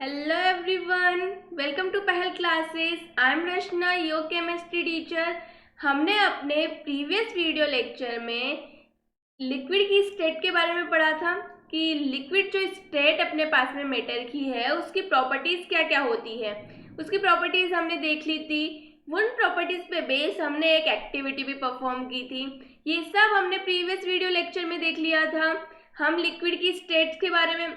Hello everyone, welcome to Pahal classes. I am Rachna, your chemistry teacher. हमने अपने previous video lecture में liquid की state के बारे में पढ़ा था कि लिक्विड जो स्टेट अपने पास में मैटर की है उसकी प्रॉपर्टीज क्या क्या होती है। उसकी प्रॉपर्टीज हमने देख ली थी। उन प्रॉपर्टीज पे बेस हमने एक एक्टिविटी भी परफॉर्म की थी। ये सब हमने प्रीवियस वीडियो लेक्चर में देख लिया था। हम लिक्विड की स्टेट्स के बारे में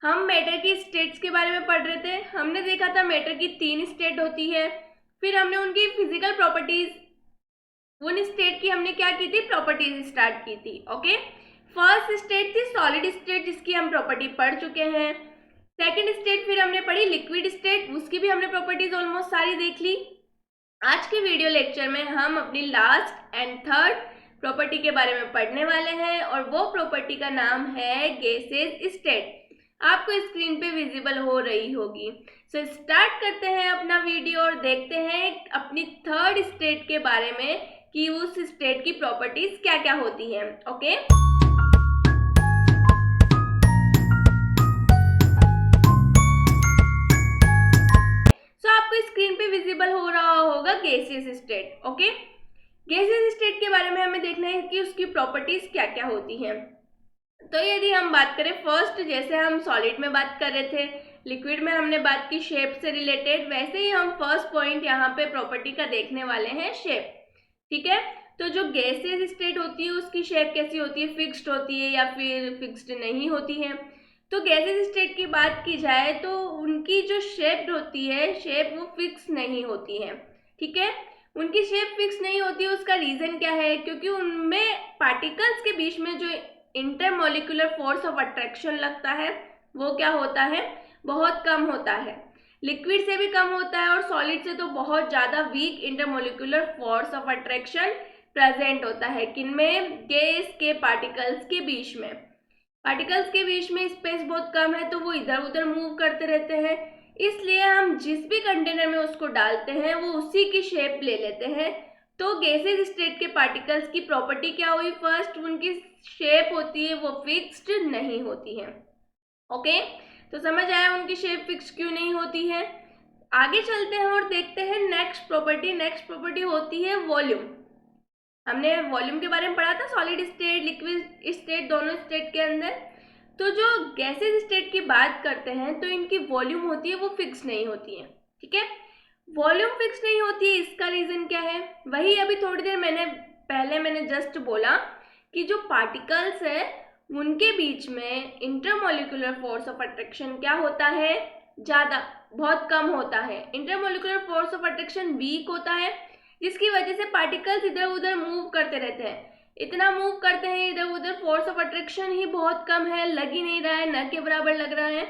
हम मैटर की स्टेट्स के बारे में पढ़ रहे थे। हमने देखा था मैटर की 3 स्टेट होती है। फिर हमने उनकी फिजिकल प्रॉपर्टीज, उन स्टेट की हमने क्या की थी, प्रॉपर्टीज स्टार्ट की थी। ओके, फर्स्ट स्टेट थी सॉलिड स्टेट, जिसकी हम प्रॉपर्टी पढ़ चुके हैं। सेकंड स्टेट फिर हमने पढ़ी लिक्विड स्टेट, उसकी भी हमने प्रॉपर्टीज ऑलमोस्ट सारी देख ली। आज के वीडियो लेक्चर में हम अपनी लास्ट एंड थर्ड प्रॉपर्टी के बारे में पढ़ने वाले हैं और वो प्रॉपर्टी का नाम है गैसेस स्टेट। आपको स्क्रीन पे विजिबल हो रही होगी। सो स्टार्ट करते हैं अपना वीडियो और देखते हैं अपनी थर्ड स्टेट के बारे में कि उस स्टेट की प्रॉपर्टीज क्या क्या होती हैं। ओके, सो आपको स्क्रीन पे विजिबल हो रहा होगा gaseous state. Okay, gaseous state के बारे में हमें देखना है कि उसकी प्रॉपर्टीज क्या क्या होती हैं। तो यदि हम बात करें फर्स्ट, जैसे हम सॉलिड में बात कर रहे थे, लिक्विड में हमने बात की शेप से रिलेटेड, वैसे ही हम फर्स्ट पॉइंट यहाँ पे प्रॉपर्टी का देखने वाले हैं शेप। ठीक है, तो जो गैसेस स्टेट होती है उसकी शेप कैसी होती है, फिक्स्ड होती है या फिर फिक्स्ड नहीं होती है। तो गैसेस स्टेट की बात की जाए तो उनकी जो शेप होती है, शेप वो फिक्स नहीं होती है। ठीक है, उनकी शेप फिक्स नहीं होती है। उसका रीजन क्या है, क्योंकि उनमें पार्टिकल्स के बीच में जो इंटरमोलिकुलर फोर्स ऑफ अट्रैक्शन लगता है वो क्या होता है, बहुत कम होता है। लिक्विड से भी कम होता है और सॉलिड से तो बहुत ज़्यादा weak intermolecular force of attraction present होता है। किनमें, गैस के पार्टिकल्स के बीच में। पार्टिकल्स के बीच में स्पेस बहुत कम है तो वो इधर उधर मूव करते रहते हैं, इसलिए हम जिस भी कंटेनर में उसको डालते हैं वो उसी की शेप ले लेते हैं। तो गैसेस स्टेट के पार्टिकल्स की प्रॉपर्टी क्या हुई, फर्स्ट उनकी शेप होती है वो फिक्स्ड नहीं होती है। ओके, तो समझ आया उनकी शेप फिक्स क्यों नहीं होती है। आगे चलते हैं और देखते हैं नेक्स्ट प्रॉपर्टी। नेक्स्ट प्रॉपर्टी होती है वॉल्यूम। हमने वॉल्यूम के बारे में पढ़ा था सॉलिड स्टेट लिक्विड स्टेट दोनों स्टेट के अंदर। तो जो गैसेस स्टेट की बात करते हैं तो इनकी वॉल्यूम होती है वो फिक्स नहीं होती है। ठीक है, वॉल्यूम फिक्स नहीं होती है, इसका रीजन क्या है, वही अभी थोड़ी देर पहले मैंने जस्ट बोला कि जो पार्टिकल्स है उनके बीच में इंटरमोलिकुलर फोर्स ऑफ अट्रैक्शन क्या होता है, ज़्यादा, बहुत कम होता है। Intermolecular force of attraction weak होता है, जिसकी वजह से पार्टिकल्स इधर उधर मूव करते रहते हैं। इतना मूव करते हैं इधर उधर, फोर्स ऑफ अट्रैक्शन ही बहुत कम है, लग ही नहीं रहा है, न के बराबर लग रहा है,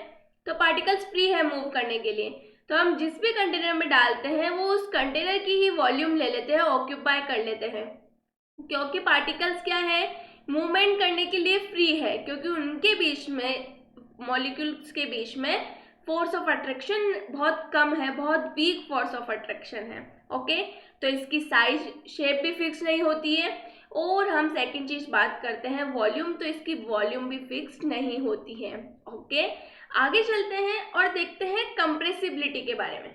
तो पार्टिकल्स फ्री है मूव करने के लिए। तो हम जिस भी कंटेनर में डालते हैं वो उस कंटेनर की ही वॉल्यूम ले लेते हैं, ऑक्यूपाई कर लेते हैं, क्योंकि पार्टिकल्स क्या है, मूवमेंट करने के लिए फ्री है, क्योंकि उनके बीच में, मॉलिक्यूल्स के बीच में फोर्स ऑफ अट्रैक्शन बहुत कम है, बहुत वीक फोर्स ऑफ अट्रैक्शन है। ओके, तो इसकी साइज शेप भी फिक्स नहीं होती है। और हम सेकंड चीज बात करते हैं वॉल्यूम, तो इसकी वॉल्यूम भी फिक्स नहीं होती है। ओके, आगे चलते हैं और देखते हैं कंप्रेसिबिलिटी के बारे में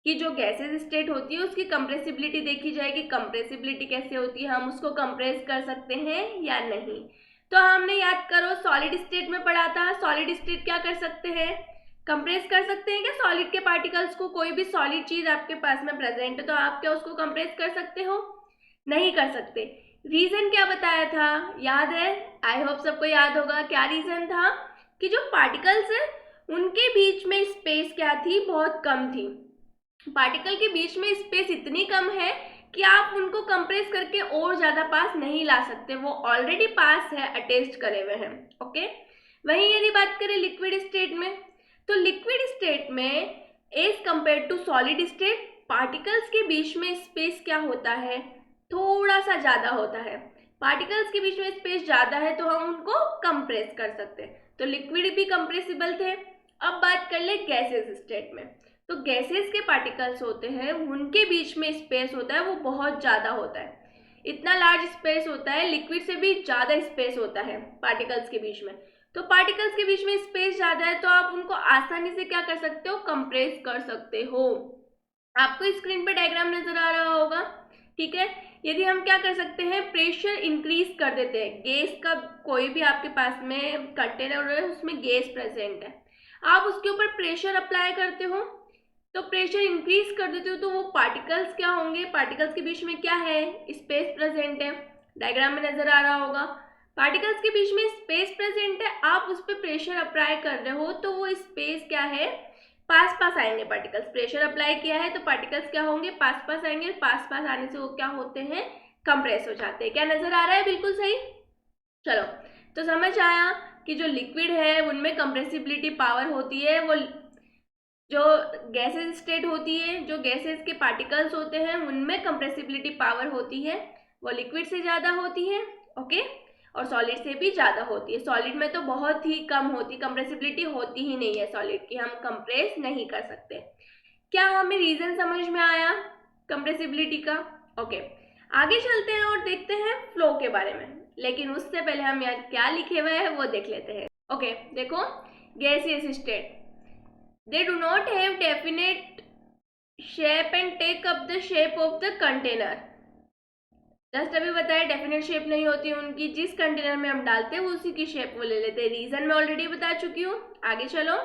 कि जो गैसेस स्टेट होती है उसकी कंप्रेसिबिलिटी देखी जाएगी। कंप्रेसिबिलिटी कैसे होती है, हम उसको कंप्रेस कर सकते हैं या नहीं। तो हमने याद करो सॉलिड स्टेट में पढ़ा था, सॉलिड स्टेट क्या कर सकते हैं, कंप्रेस कर सकते हैं क्या सॉलिड के पार्टिकल्स को। कोई भी सॉलिड चीज आपके पास में प्रेजेंट है तो आप क्या उसको कंप्रेस कर सकते हो, नहीं कर सकते। रीजन क्या बताया था, याद है, आई होप सबको याद होगा। क्या रीजन था कि जो पार्टिकल्स है उनके बीच में स्पेस क्या थी, बहुत कम थी। पार्टिकल के बीच में स्पेस इतनी कम है कि आप उनको कंप्रेस करके और ज्यादा पास नहीं ला सकते, वो ऑलरेडी पास है, अटैच्ड करे हुए हैं। ओके, वहीं यदि बात करें लिक्विड स्टेट में, तो लिक्विड स्टेट में as compare to solid state particles के बीच में स्पेस क्या होता है, थोड़ा सा ज्यादा होता है। पार्टिकल्स के बीच में स्पेस ज्यादा है तो हम उनको कंप्रेस कर सकते हैं, तो लिक्विड भी कंप्रेसिबल थे। अब बात कर ले गैसेस स्टेट में, तो गैसेस के पार्टिकल्स होते हैं उनके बीच में स्पेस होता है वो बहुत ज़्यादा होता है, इतना लार्ज स्पेस होता है, लिक्विड से भी ज़्यादा स्पेस होता है पार्टिकल्स के बीच में। तो पार्टिकल्स के बीच में स्पेस ज़्यादा है तो आप उनको आसानी से क्या कर सकते हो, कंप्रेस कर सकते हो। आपको स्क्रीन पे डायग्राम नजर आ रहा होगा, ठीक है। यदि हम क्या कर सकते हैं, प्रेशर इंक्रीज कर देते हैं, गैस का कोई भी आपके पास में कंटेनर है उसमें गैस प्रेजेंट है, आप उसके ऊपर प्रेशर अप्लाई करते हो तो प्रेशर इंक्रीज कर देते हो तो वो पार्टिकल्स क्या होंगे, पार्टिकल्स के बीच में क्या है, स्पेस प्रेजेंट है, डायग्राम में नजर आ रहा होगा। पार्टिकल्स के बीच में स्पेस प्रेजेंट है, आप उस पर प्रेशर अप्लाई कर रहे हो तो वो स्पेस क्या है, पास पास आएंगे पार्टिकल्स। प्रेशर अप्लाई किया है तो पार्टिकल्स क्या होंगे, पास पास आएंगे, पास पास आने से वो क्या होते हैं, कंप्रेस हो जाते हैं। क्या नजर आ रहा है, बिल्कुल सही। चलो, तो समझ आया कि जो लिक्विड है उनमें कंप्रेसिबिलिटी पावर होती है, वो जो गैसेस स्टेट होती है, जो गैसेस के पार्टिकल्स होते हैं उनमें कंप्रेसिबिलिटी पावर होती है, वो लिक्विड से ज़्यादा होती है, ओके, और सॉलिड से भी ज़्यादा होती है। सॉलिड में तो बहुत ही कम होती, कंप्रेसिबिलिटी होती ही नहीं है सॉलिड की, हम कंप्रेस नहीं कर सकते। क्या हमें रीज़न समझ में आया कंप्रेसिबिलिटी का? ओके, आगे चलते हैं और देखते हैं फ्लो के बारे में, लेकिन उससे पहले हम यहाँ क्या लिखे हुए हैं वो देख लेते हैं। ओके, देखो, gaseous state, they do not have definite shape and take up the shape of the container। Just अभी बताया डेफिनेट शेप नहीं होती उनकी, जिस कंटेनर में हम डालते हैं वो उसी की शेप वो ले लेते हैं। रीजन मैं ऑलरेडी बता चुकी हूँ, आगे चलो।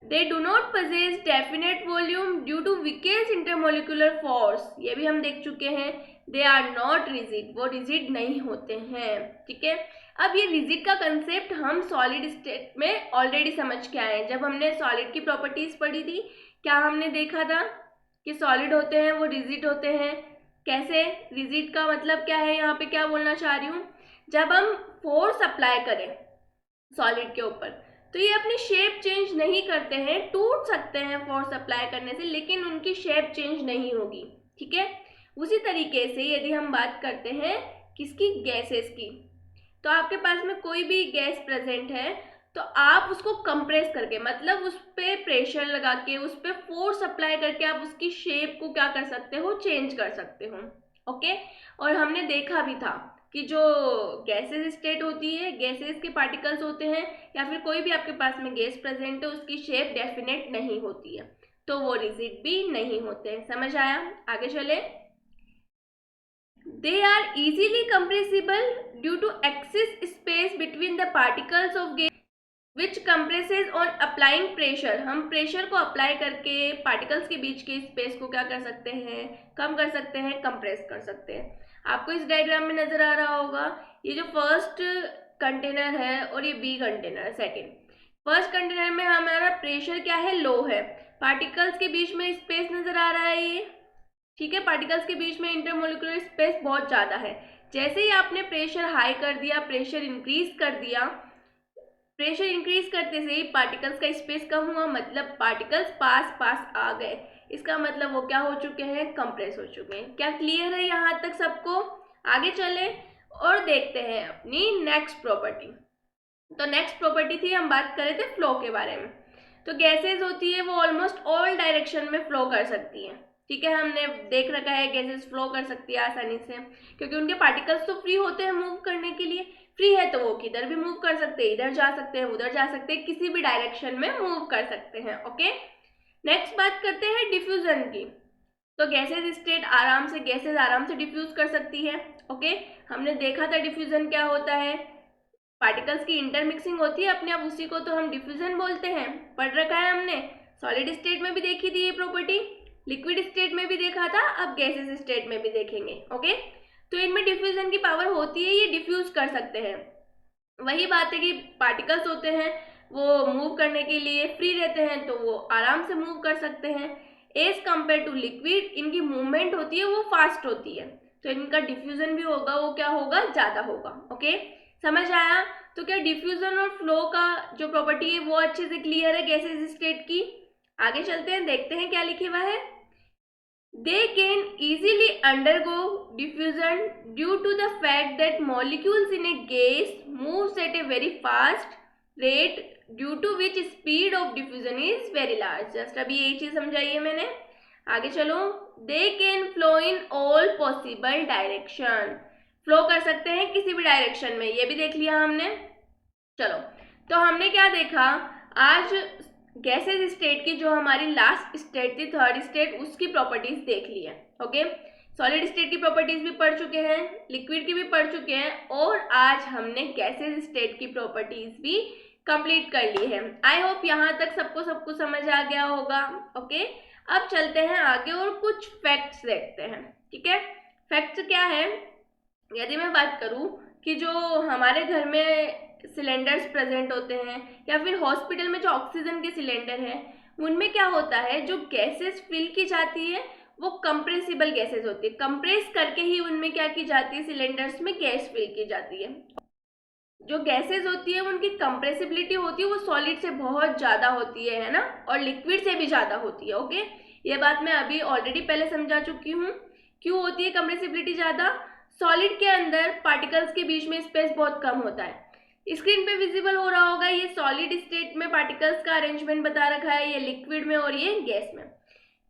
They do not possess definite volume due to weakest intermolecular force, ये भी हम देख चुके हैं। दे आर नॉट रिजिड, वो रिजिड नहीं होते हैं, ठीक है। अब ये रिजिड का कंसेप्ट हम सॉलिड स्टेट में ऑलरेडी समझ के आए हैं। जब हमने सॉलिड की प्रॉपर्टीज पढ़ी थी, क्या हमने देखा था कि सॉलिड होते हैं वो रिजिड होते हैं। कैसे, रिजिड का मतलब क्या है, यहाँ पे क्या बोलना चाह रही हूँ, जब हम फोर्स अप्लाई करें सॉलिड के ऊपर तो ये अपनी शेप चेंज नहीं करते हैं, टूट सकते हैं फोर्स अप्लाई करने से, लेकिन उनकी शेप चेंज नहीं होगी, ठीक है। उसी तरीके से यदि हम बात करते हैं किसकी, गैसेस की, तो आपके पास में कोई भी गैस प्रेजेंट है तो आप उसको कंप्रेस करके, मतलब उस पर प्रेशर लगा के, उस पर फोर्स अप्लाई करके आप उसकी शेप को क्या कर सकते हो, चेंज कर सकते हो, ओके। और हमने देखा भी था कि जो गैसेस स्टेट होती है, गैसेस के पार्टिकल्स होते हैं या फिर कोई भी आपके पास में गैस प्रेजेंट है, उसकी शेप डेफिनेट नहीं होती है, तो वो रिजिड भी नहीं होते हैं। समझ आया, आगे चले। They are easily compressible due to excess space between the particles of gas which compresses on applying pressure। हम प्रेशर को अप्लाई करके पार्टिकल्स के बीच के स्पेस को क्या कर सकते हैं, कम कर सकते हैं, कंप्रेस कर सकते हैं। आपको इस डायग्राम में नजर आ रहा होगा, ये जो फर्स्ट कंटेनर है और ये बी कंटेनर है सेकेंड। फर्स्ट कंटेनर में हमारा प्रेशर क्या है, लो है, पार्टिकल्स के बीच में स्पेस नजर आ रहा है ये, ठीक है, पार्टिकल्स के बीच में इंटरमोलिकुलर स्पेस बहुत ज़्यादा है। जैसे ही आपने प्रेशर हाई कर दिया, प्रेशर इंक्रीज कर दिया, प्रेशर इंक्रीज करते से ही पार्टिकल्स का स्पेस कम हुआ, मतलब पार्टिकल्स पास पास आ गए, इसका मतलब वो क्या हो चुके हैं, कंप्रेस हो चुके हैं। क्या क्लियर है यहाँ तक सबको? आगे चले और देखते हैं अपनी नेक्स्ट प्रॉपर्टी। तो नेक्स्ट प्रॉपर्टी थी, हम बात कर रहे थे फ्लो के बारे में। तो गैसेज होती है वो ऑलमोस्ट ऑल डायरेक्शन में फ्लो कर सकती हैं, ठीक है। हमने देख रखा है गैसेस फ्लो कर सकती है आसानी से, क्योंकि उनके पार्टिकल्स तो फ्री होते हैं मूव करने के लिए। फ्री है तो वो किधर भी मूव कर सकते हैं, इधर जा सकते हैं, उधर जा सकते हैं, किसी भी डायरेक्शन में मूव कर सकते हैं, ओके। नेक्स्ट बात करते हैं डिफ्यूजन की। तो गैसेज स्टेट आराम से, गैसेज आराम से डिफ्यूज कर सकती है, ओके। हमने देखा था डिफ्यूजन क्या होता है, पार्टिकल्स की इंटरमिक्सिंग होती है अपने आप, उसी को तो हम डिफ्यूजन बोलते हैं, पढ़ रखा है हमने। सॉलिड स्टेट में भी देखी थी ये प्रॉपर्टी, लिक्विड स्टेट में भी देखा था, अब गैसेस स्टेट में भी देखेंगे, ओके। तो इनमें डिफ्यूजन की पावर होती है, ये डिफ्यूज कर सकते हैं। वही बात है कि पार्टिकल्स होते हैं वो मूव करने के लिए फ्री रहते हैं, तो वो आराम से मूव कर सकते हैं। एज कंपेयर टू लिक्विड इनकी मूवमेंट होती है वो फास्ट होती है, तो इनका डिफ्यूजन भी होगा वो क्या होगा, ज़्यादा होगा, ओके। समझ आया? तो क्या डिफ्यूजन और फ्लो का जो प्रॉपर्टी है वो अच्छे से क्लियर है गैसेस स्टेट की? आगे चलते हैं, देखते हैं क्या लिखे हुआ है। They can easily undergo diffusion due to the fact that molecules in a gas moves at a very fast rate, due to which speed of diffusion is very large। Just अभी यही चीज समझाई है मैंने, आगे चलो। They can flow in all possible direction, flow कर सकते हैं किसी भी डायरेक्शन में, ये भी देख लिया हमने। चलो तो हमने क्या देखा आज, गैसेस स्टेट की जो हमारी लास्ट स्टेट थी, थर्ड स्टेट, उसकी प्रॉपर्टीज देख ली है। ओके, सॉलिड स्टेट की प्रॉपर्टीज भी पढ़ चुके हैं, लिक्विड की भी पढ़ चुके हैं, और आज हमने गैसेस स्टेट की प्रॉपर्टीज भी कंप्लीट कर ली है। आई होप यहाँ तक सबको समझ आ गया होगा। ओके, अब चलते हैं आगे और कुछ फैक्ट्स देखते हैं। ठीक है, फैक्ट्स क्या है, यदि मैं बात करूँ कि जो हमारे घर में सिलेंडर्स प्रेजेंट होते हैं या फिर हॉस्पिटल में जो ऑक्सीजन के सिलेंडर हैं, उनमें क्या होता है, जो गैसेस फिल की जाती है वो कंप्रेसिबल गैसेस होती है। कंप्रेस करके ही उनमें क्या की जाती है, सिलेंडर्स में गैस फिल की जाती है। जो गैसेस होती है उनकी कंप्रेसिबिलिटी होती है वो सॉलिड से बहुत ज़्यादा होती है ना, और लिक्विड से भी ज़्यादा होती है। ओके, ये बात मैं अभी ऑलरेडी पहले समझा चुकी हूँ। क्यों होती है कंप्रेसिबिलिटी ज़्यादा, सॉलिड के अंदर पार्टिकल्स के बीच में स्पेस बहुत कम होता है। स्क्रीन पे विजिबल हो रहा होगा, ये सॉलिड स्टेट में पार्टिकल्स का अरेंजमेंट बता रखा है, ये लिक्विड में और ये गैस में।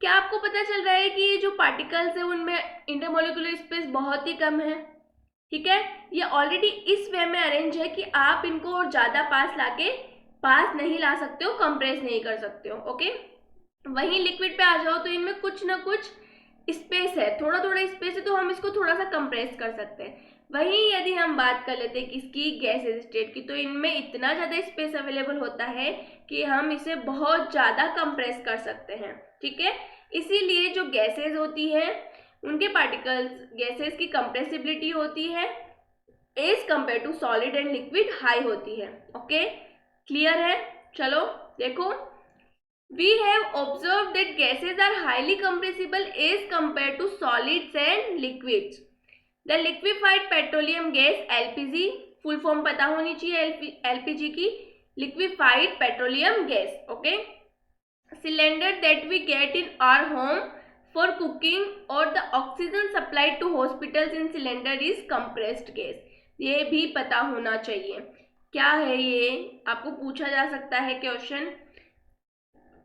क्या आपको पता चल रहा है कि ये जो पार्टिकल्स है उनमें इंटरमोलिकुलर स्पेस बहुत ही कम है। ठीक है, ये ऑलरेडी इस वे में अरेंज है कि आप इनको और ज़्यादा पास नहीं ला सकते हो, कंप्रेस नहीं कर सकते हो। ओके, वहीं लिक्विड पे आ जाओ तो इनमें कुछ ना कुछ स्पेस है, थोड़ा स्पेस है, तो हम इसको थोड़ा सा कंप्रेस कर सकते हैं। वहीं यदि हम बात कर लेते हैं किसकी, गैसेस स्टेट की, तो इनमें इतना ज़्यादा स्पेस अवेलेबल होता है कि हम इसे बहुत ज़्यादा कंप्रेस कर सकते हैं। ठीक है, इसीलिए जो गैसेस होती है उनके पार्टिकल्स, गैसेस की कंप्रेसिबिलिटी होती है as compare to solid and liquid high होती है। ओके, क्लियर है? चलो देखो, we have observed that gases are highly compressible as compared to solids and liquids. The liquefied petroleum gas LPG, full form पता होनी चाहिए LPG की, liquefied petroleum gas. Okay, cylinder that we get in our home for cooking or the oxygen supplied to hospitals in cylinder is compressed gas. ये भी पता होना चाहिए। क्या है ये, आपको पूछा जा सकता है क्वेश्चन,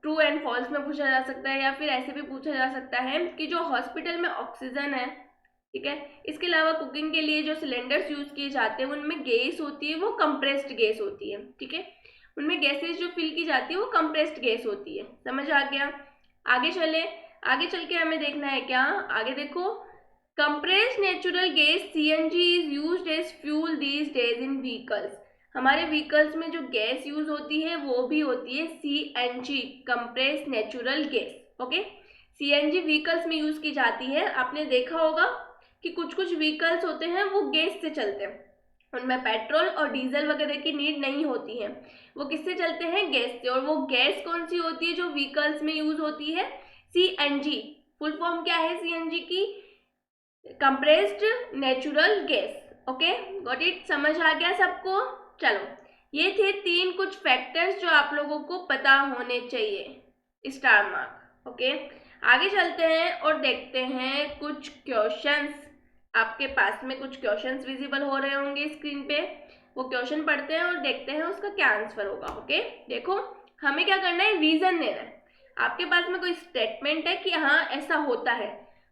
ट्रू एंड फॉल्स में पूछा जा सकता है, या फिर ऐसे भी पूछा जा सकता है कि जो हॉस्पिटल में ऑक्सीजन है, ठीक है, इसके अलावा कुकिंग के लिए जो सिलेंडर्स यूज किए जाते हैं उनमें गैस होती है वो कंप्रेस्ड गैस होती है। ठीक है, उनमें गैसेस जो फिल की जाती है वो कंप्रेस्ड गैस होती है। समझ आ गया? आगे चल के हमें देखना है क्या, आगे देखो, compressed natural gas CNG is used as fuel these days in vehicles. हमारे व्हीकल्स में जो गैस यूज होती है वो भी होती है CNG, compressed natural gas. Okay, CNG vehicles में यूज की जाती है। आपने देखा होगा कि कुछ व्हीकल्स होते हैं वो गैस से चलते हैं, उनमें पेट्रोल और डीजल वगैरह की नीड नहीं होती है, वो किससे चलते हैं, गैस से। और वो गैस कौन सी होती है जो व्हीकल्स में यूज होती है, CNG। फुल फॉर्म क्या है CNG की, compressed natural gas. Okay, got it? समझ आ गया सबको? चलो, ये थे 3 कुछ फैक्टर्स जो आप लोगों को पता होने चाहिए, स्टार मार्क। ओके, आगे चलते हैं और देखते हैं कुछ क्वेश्चंस। आपके पास में कुछ क्वेश्चंस विजिबल हो रहे होंगे स्क्रीन पे, वो क्वेश्चन पढ़ते हैं और देखते हैं उसका क्या आंसर होगा। ओके, देखो, हमें क्या करना है, रीजन देना है। आपके पास में कोई स्टेटमेंट है कि हाँ ऐसा होता है,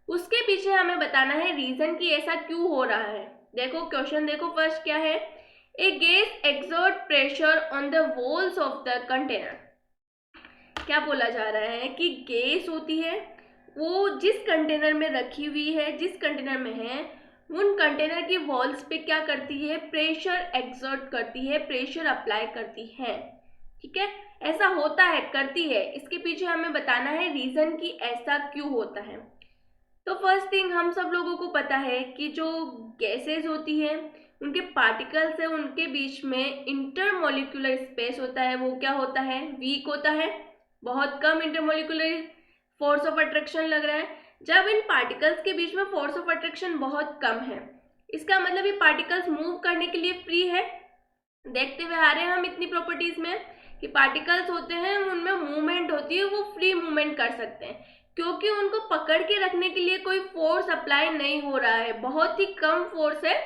उसके पीछे हमें बताना है रीजन कि ऐसा क्यों हो रहा है। देखो क्वेश्चन, देखो फर्स्ट क्या है, a gas exert pressure on the walls of the container. क्या बोला जा रहा है कि गैस होती है वो जिस कंटेनर में रखी हुई है, जिस कंटेनर में है, उन कंटेनर की वॉल्स पे क्या करती है, प्रेशर एक्सर्ट करती है, प्रेशर अप्लाई करती है। ठीक है, ऐसा होता है, करती है, इसके पीछे हमें बताना है रीजन कि ऐसा क्यों होता है। तो फर्स्ट थिंग, हम सब लोगों को पता है कि जो गैसेस होती है उनके पार्टिकल्स है, उनके बीच में इंटरमोलिकुलर स्पेस होता है, वो क्या होता है, वीक होता है, बहुत कम इंटरमोलिकुलर फोर्स ऑफ अट्रैक्शन लग रहा है। जब इन पार्टिकल्स के बीच में फोर्स ऑफ अट्रैक्शन बहुत कम है, इसका मतलब ये पार्टिकल्स मूव करने के लिए फ्री है। देखते हुए आ रहे हैं हम इतनी प्रॉपर्टीज में कि पार्टिकल्स होते हैं उनमें मूवमेंट होती है, वो फ्री मूवमेंट कर सकते हैं, क्योंकि उनको पकड़ के रखने के लिए कोई फोर्स अप्लाई नहीं हो रहा है, बहुत ही कम फोर्स है,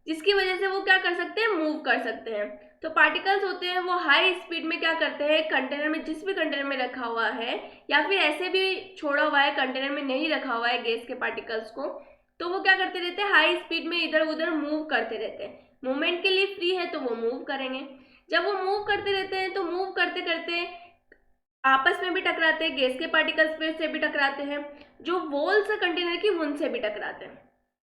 जिसकी वजह से वो क्या कर सकते हैं, मूव कर सकते हैं। तो पार्टिकल्स होते हैं वो हाई स्पीड में क्या करते हैं, कंटेनर में, जिस भी कंटेनर में रखा हुआ है या फिर ऐसे भी छोड़ा हुआ है, कंटेनर में नहीं रखा हुआ है गैस के पार्टिकल्स को, तो वो क्या करते रहते हैं, हाई स्पीड में इधर उधर मूव करते रहते हैं। मूवमेंट के लिए फ्री है तो वो मूव करेंगे। जब वो मूव करते रहते हैं तो मूव करते करते आपस में भी टकराते हैं, गैस के पार्टिकल्स से भी टकराते हैं, जो वॉल्स है कंटेनर की उनसे भी टकराते हैं।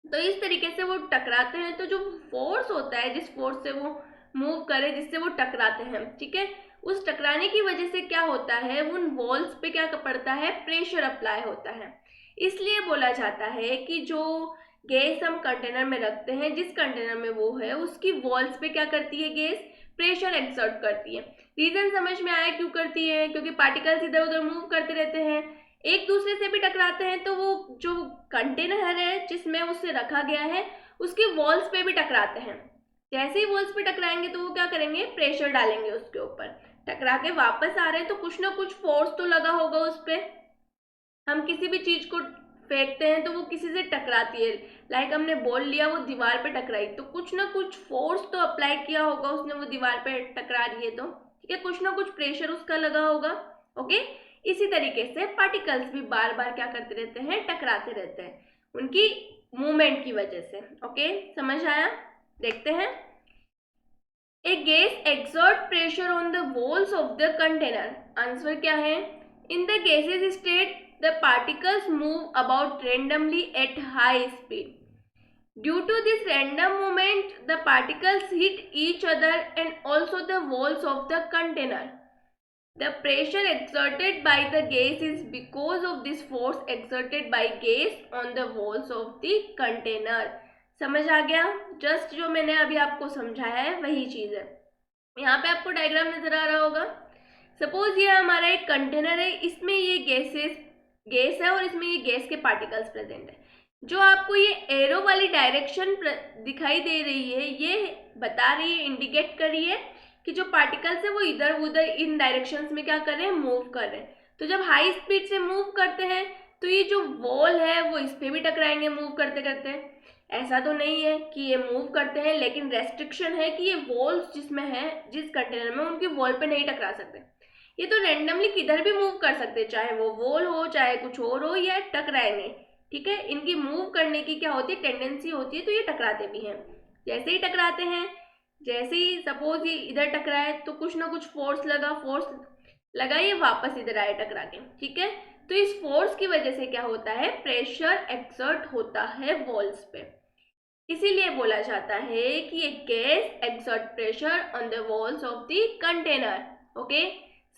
तो इस तरीके से वो टकराते हैं, तो जो फोर्स होता है, जिस फोर्स से वो मूव करे, जिससे वो टकराते हैं, ठीक है, उस टकराने की वजह से क्या होता है, उन वॉल्स पे क्या पड़ता है, प्रेशर अप्लाई होता है। इसलिए बोला जाता है कि जो गैस हम कंटेनर में रखते हैं, जिस कंटेनर में वो है, उसकी वॉल्स पे क्या करती है गैस, प्रेशर एक्सर्ट करती है। रीजन समझ में आया क्यों करती है, क्योंकि पार्टिकल्स इधर उधर मूव करते रहते हैं, एक दूसरे से भी टकराते हैं, तो वो जो कंटेनर है जिसमें उसे रखा गया है उसकी वॉल्स पे भी टकराते हैं। जैसे ही वॉल्स पे टकराएंगे तो वो क्या करेंगे, प्रेशर डालेंगे उसके ऊपर, टकरा के वापस आ रहे हैं तो कुछ ना कुछ फोर्स तो लगा होगा उस पर। हम किसी भी चीज को फेंकते हैं तो वो किसी से टकराती है, लाइक हमने बॉल लिया, वो दीवार पे टकराई, तो कुछ ना कुछ फोर्स तो अप्लाई किया होगा उसने, वो दीवार पे टकरा रही है तो ठीक है, कुछ ना कुछ प्रेशर उसका लगा होगा। ओके, इसी तरीके से पार्टिकल्स भी बार बार क्या करते रहते हैं, टकराते रहते हैं उनकी मूवमेंट की वजह से। ओके, समझ आया? देखते हैं। A gas exert pressure on the walls of the container. Answer क्या है, in the gases state the particles move about randomly at high speed. Due to this random movement, the particles hit each other and also the walls of the container. The pressure exerted by the gas is because of this force exerted by gas on the walls of the container. समझ आ गया? Just जो मैंने अभी आपको समझाया है वही चीज़ है। यहाँ पे आपको डायग्राम नजर आ रहा होगा। सपोज ये हमारा एक कंटेनर है, इसमें ये गैस है और इसमें ये गैस के पार्टिकल्स प्रेजेंट है। जो आपको ये एरो वाली डायरेक्शन दिखाई दे रही है, ये बता रही है, इंडिकेट कर रही है कि जो पार्टिकल्स है वो इधर उधर इन डायरेक्शंस में क्या कर रहे हैं, मूव कर रहे हैं। तो जब हाई स्पीड से मूव करते हैं तो ये जो वॉल है वो इस पर भी टकराएंगे मूव करते करते। ऐसा तो नहीं है कि ये मूव करते हैं, लेकिन रेस्ट्रिक्शन है कि ये वॉल्स जिसमें है, जिस कंटेनर में, उनकी वॉल पे नहीं टकरा सकते। ये तो रैंडमली किधर भी मूव कर सकते हैं, चाहे वो वॉल हो चाहे कुछ और हो, या टकराएंगे। ठीक है, इनकी मूव करने की क्या होती है, टेंडेंसी होती है, तो ये टकराते भी हैं। जैसे ही टकराते हैं, जैसे ही सपोज ये इधर टकराए तो कुछ ना कुछ फोर्स लगा, ये वापस इधर आए टकरा के। ठीक है, तो इस फोर्स की वजह से क्या होता है, प्रेशर एक्सर्ट होता है वॉल्स पे। इसीलिए बोला जाता है कि ये gas exert pressure on the walls of the container. Okay,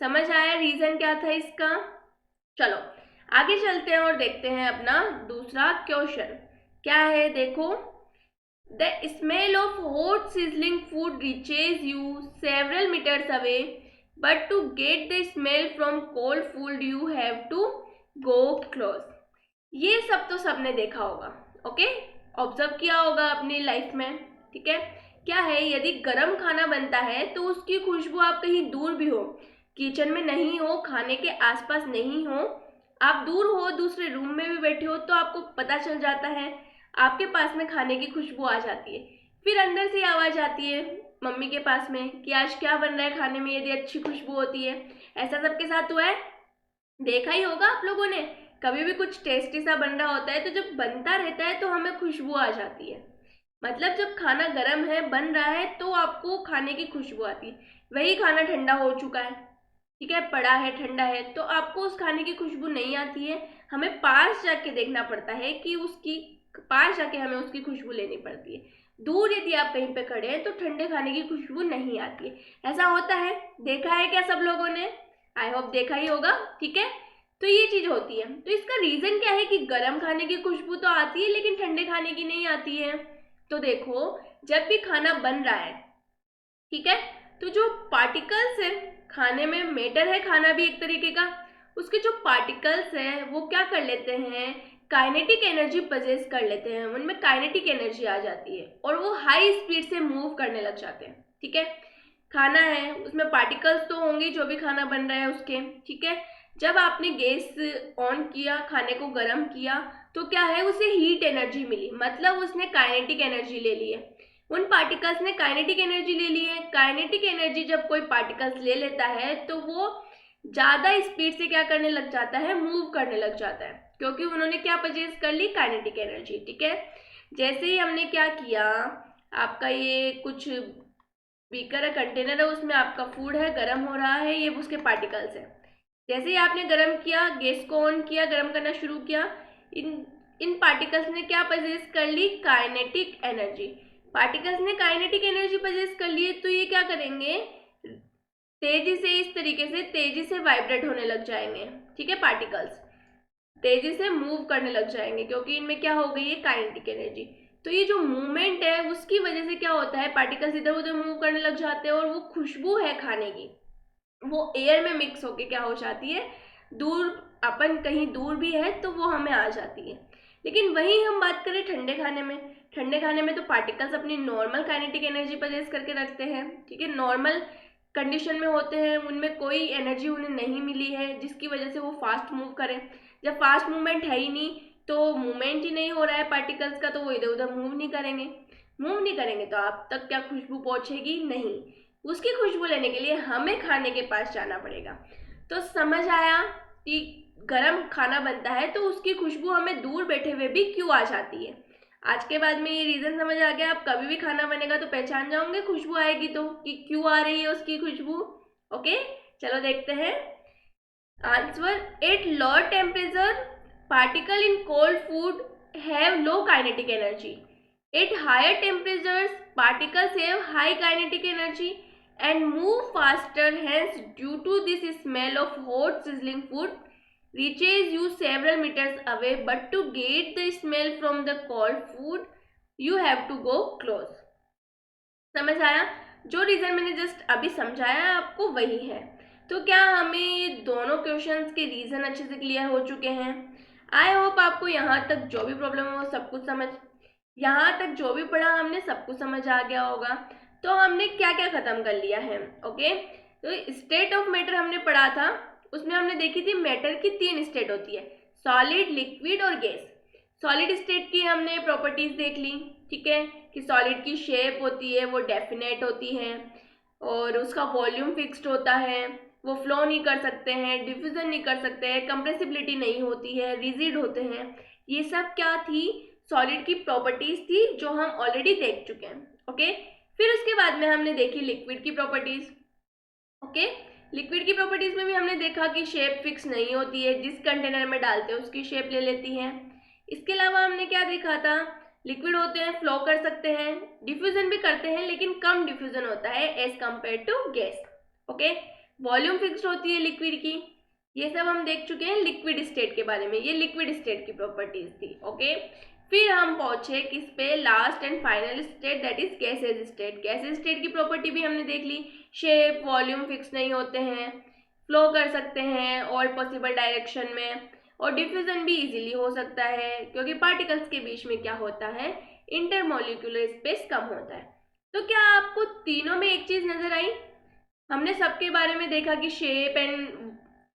समझ आया रीजन क्या था इसका? चलो आगे चलते हैं और देखते हैं अपना दूसरा क्वेश्चन क्या है। देखो, the smell of hot sizzling food reaches you several metres away, but to get the smell from cold food you have to go close. ये सब तो सबने देखा होगा, ओके, ऑब्जर्व किया होगा अपनी लाइफ में। ठीक है, क्या है, यदि गर्म खाना बनता है तो उसकी खुशबू आप कहीं दूर भी हो, किचन में नहीं हो, खाने के आसपास नहीं हो, आप दूर हो, दूसरे रूम में भी बैठे हो, तो आपको पता चल जाता है, आपके पास में खाने की खुशबू आ जाती है। फिर अंदर से आवाज आती है मम्मी के पास में कि आज क्या बन रहा है खाने में, यदि अच्छी खुशबू होती है। ऐसा सबके साथ हुआ है, देखा ही होगा आप लोगों ने। कभी भी कुछ टेस्टी सा बन रहा होता है तो जब बनता रहता है तो हमें खुशबू आ जाती है, मतलब जब खाना गर्म है, बन रहा है, तो आपको खाने की खुशबू आती है। वही खाना ठंडा हो चुका है, ठीक है, पड़ा है, ठंडा है, तो आपको उस खाने की खुशबू नहीं आती है। हमें पास जाके देखना पड़ता है कि उसकी, पास जाके हमें उसकी खुशबू लेनी पड़ती है। दूर यदि आप कहीं पे खड़े हैं तो ठंडे खाने की खुशबू नहीं आती है। ऐसा होता है, देखा है क्या सब लोगों ने? आई होप देखा ही होगा। ठीक है, तो ये चीज होती है। तो इसका रीजन क्या है कि गर्म खाने की खुशबू तो आती है लेकिन ठंडे खाने की नहीं आती है। तो देखो, जब भी खाना बन रहा है, ठीक है, तो जो पार्टिकल्स है, खाने में मैटर है खाना भी एक तरीके का, उसके जो पार्टिकल्स है वो क्या कर लेते हैं, काइनेटिक एनर्जी पजेस कर लेते हैं, उनमें काइनेटिक एनर्जी आ जाती है और वो हाई स्पीड से मूव करने लग जाते हैं। ठीक है, खाना है, उसमें पार्टिकल्स तो होंगे जो भी खाना बन रहा है उसके। ठीक है, जब आपने गैस ऑन किया, खाने को गर्म किया, तो क्या है, उसे हीट एनर्जी मिली, मतलब उसने काइनेटिक एनर्जी ले ली है। उन पार्टिकल्स ने काइनेटिक एनर्जी ले ली है। काइनेटिक एनर्जी जब कोई पार्टिकल्स ले लेता है तो वो ज़्यादा स्पीड से क्या करने लग जाता है, मूव करने लग जाता है, क्योंकि उन्होंने क्या परचेज कर ली, काइनेटिक एनर्जी। ठीक है, जैसे ही हमने क्या किया, आपका ये कुछ बीकर है, कंटेनर है, उसमें आपका फूड है, गर्म हो रहा है, ये उसके पार्टिकल्स है। जैसे ही आपने गर्म किया, गैस को ऑन किया, गर्म करना शुरू किया, इन इन पार्टिकल्स ने क्या पजेस कर ली? Kinetic energy. पार्टिकल्स ने काइनेटिक एनर्जी पजेस कर ली, तो ये क्या करेंगे? तेजी से, इस तरीके से तेजी से वाइब्रेट होने लग जाएंगे। ठीक है, पार्टिकल्स तेजी से मूव करने लग जाएंगे, क्योंकि इनमें क्या हो गई है? Kinetic energy. तो ये जो मूवमेंट है उसकी वजह से क्या होता है? पार्टिकल्स इधर उधर मूव करने लग जाते हैं, और वो खुशबू है खाने की, वो एयर में मिक्स होके क्या हो जाती है? दूर, अपन कहीं दूर भी है तो वो हमें आ जाती है। लेकिन वही हम बात करें ठंडे खाने में, ठंडे खाने में तो पार्टिकल्स अपनी नॉर्मल काइनेटिक एनर्जी पजेस करके रखते हैं। ठीक है, नॉर्मल कंडीशन में होते हैं, उनमें कोई एनर्जी उन्हें नहीं मिली है जिसकी वजह से वो फास्ट मूव करें। जब फास्ट मूवमेंट है ही नहीं, तो मूवमेंट ही नहीं हो रहा है पार्टिकल्स का, तो वो इधर उधर मूव नहीं करेंगे। मूव नहीं करेंगे तो आप तक क्या खुशबू पहुंचेगी? नहीं। उसकी खुशबू लेने के लिए हमें खाने के पास जाना पड़ेगा। तो समझ आया कि गरम खाना बनता है तो उसकी खुशबू हमें दूर बैठे हुए भी क्यों आ जाती है। आज के बाद में ये रीज़न समझ आ गया। आप कभी भी खाना बनेगा तो पहचान जाओगे, खुशबू आएगी तो, कि क्यों आ रही है उसकी खुशबू। ओके, चलो देखते हैं answer. At lower temperature particle in cold food have low kinetic energy. At higher temperatures, particles have high kinetic energy and move faster. Hence, due to this, smell of hot sizzling food reaches you several meters away. But to get the smell from the cold food, you have to go close. समझ आया? जो reason मैंने just अभी समझाया आपको वही है। तो क्या हमें ये दोनों क्वेश्चंस के रीज़न अच्छे से क्लियर हो चुके हैं? आई होप आपको यहाँ तक जो भी प्रॉब्लम है वो सब कुछ यहाँ तक जो भी पढ़ा हमने सब कुछ समझ आ गया होगा। तो हमने क्या क्या खत्म कर लिया है? ओके, तो स्टेट ऑफ मैटर हमने पढ़ा था, उसमें हमने देखी थी मैटर की 3 स्टेट होती है, सॉलिड, लिक्विड और गैस। सॉलिड स्टेट की हमने प्रॉपर्टीज देख ली। ठीक है, कि सॉलिड की शेप होती है वो डेफिनेट होती है, और उसका वॉल्यूम फिक्स्ड होता है, वो फ्लो नहीं कर सकते हैं, डिफ्यूजन नहीं कर सकते हैं, कंप्रेसिबिलिटी नहीं होती है, रिजिड होते हैं। ये सब क्या थी? सॉलिड की प्रॉपर्टीज थी, जो हम ऑलरेडी देख चुके हैं। ओके, फिर उसके बाद में हमने देखी लिक्विड की प्रॉपर्टीज। ओके, लिक्विड की प्रॉपर्टीज में भी हमने देखा कि शेप फिक्स नहीं होती है, जिस कंटेनर में डालते हैं उसकी शेप ले लेती है। इसके अलावा हमने क्या देखा था? लिक्विड होते हैं, फ्लो कर सकते हैं, डिफ्यूजन भी करते हैं, लेकिन कम डिफ्यूजन होता है as compare to gas. Okay, volume fixed होती है लिक्विड की। ये सब हम देख चुके हैं लिक्विड स्टेट के बारे में, ये लिक्विड स्टेट की प्रॉपर्टीज थी। ओके, फिर हम पहुंचे किस पे? Last and final state, that is gases state. Gases state की प्रॉपर्टी भी हमने देख ली, शेप, वॉल्यूम फिक्स नहीं होते हैं, फ्लो कर सकते हैं और पॉसिबल डायरेक्शन में, और डिफ्यूजन भी इजीली हो सकता है, क्योंकि पार्टिकल्स के बीच में क्या होता है? इंटरमोलिक्यूलर स्पेस कम होता है। तो क्या आपको तीनों में एक चीज नजर आई? हमने सबके बारे में देखा कि शेप एंड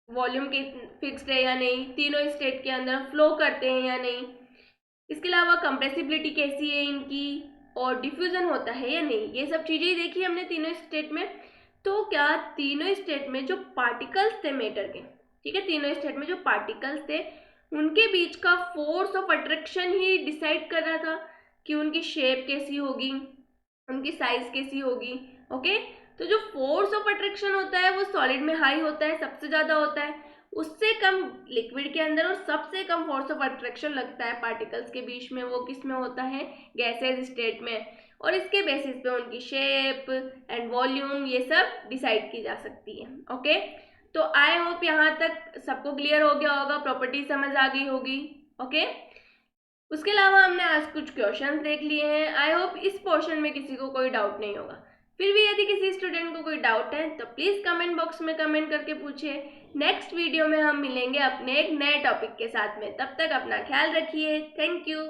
वॉल्यूम के फिक्स्ड है या नहीं, तीनों स्टेट के अंदर फ्लो करते हैं या नहीं, इसके अलावा कंप्रेसिबिलिटी कैसी है इनकी, और डिफ्यूजन होता है या नहीं, ये सब चीज़ें ही देखी हमने तीनों स्टेट में। तो क्या तीनों स्टेट में जो पार्टिकल्स थे मैटर के, ठीक है, तीनों स्टेट में जो पार्टिकल्स थे उनके बीच का force of attraction he decide कर रहा था कि उनकी शेप कैसी होगी, उनकी साइज कैसी होगी। ओके, तो जो फोर्स ऑफ अट्रैक्शन होता है वो सॉलिड में हाई होता है, सबसे ज़्यादा होता है, उससे कम लिक्विड के अंदर, और सबसे कम फोर्स ऑफ अट्रैक्शन लगता है पार्टिकल्स के बीच में, वो किस में होता है? गैसेज स्टेट में। और इसके बेसिस पे उनकी शेप एंड वॉल्यूम ये सब डिसाइड की जा सकती है। ओके, तो आई होप यहाँ तक सबको क्लियर हो गया होगा, प्रॉपर्टी समझ आ गई होगी। ओके, उसके अलावा हमने आज कुछ क्वेश्चंस देख लिए हैं। आई होप इस पोर्शन में किसी को कोई डाउट नहीं होगा। फिर भी यदि किसी स्टूडेंट को कोई डाउट है तो प्लीज़ कमेंट बॉक्स में कमेंट करके पूछिए। नेक्स्ट वीडियो में हम मिलेंगे अपने एक नए टॉपिक के साथ में। तब तक अपना ख्याल रखिए। Thank you.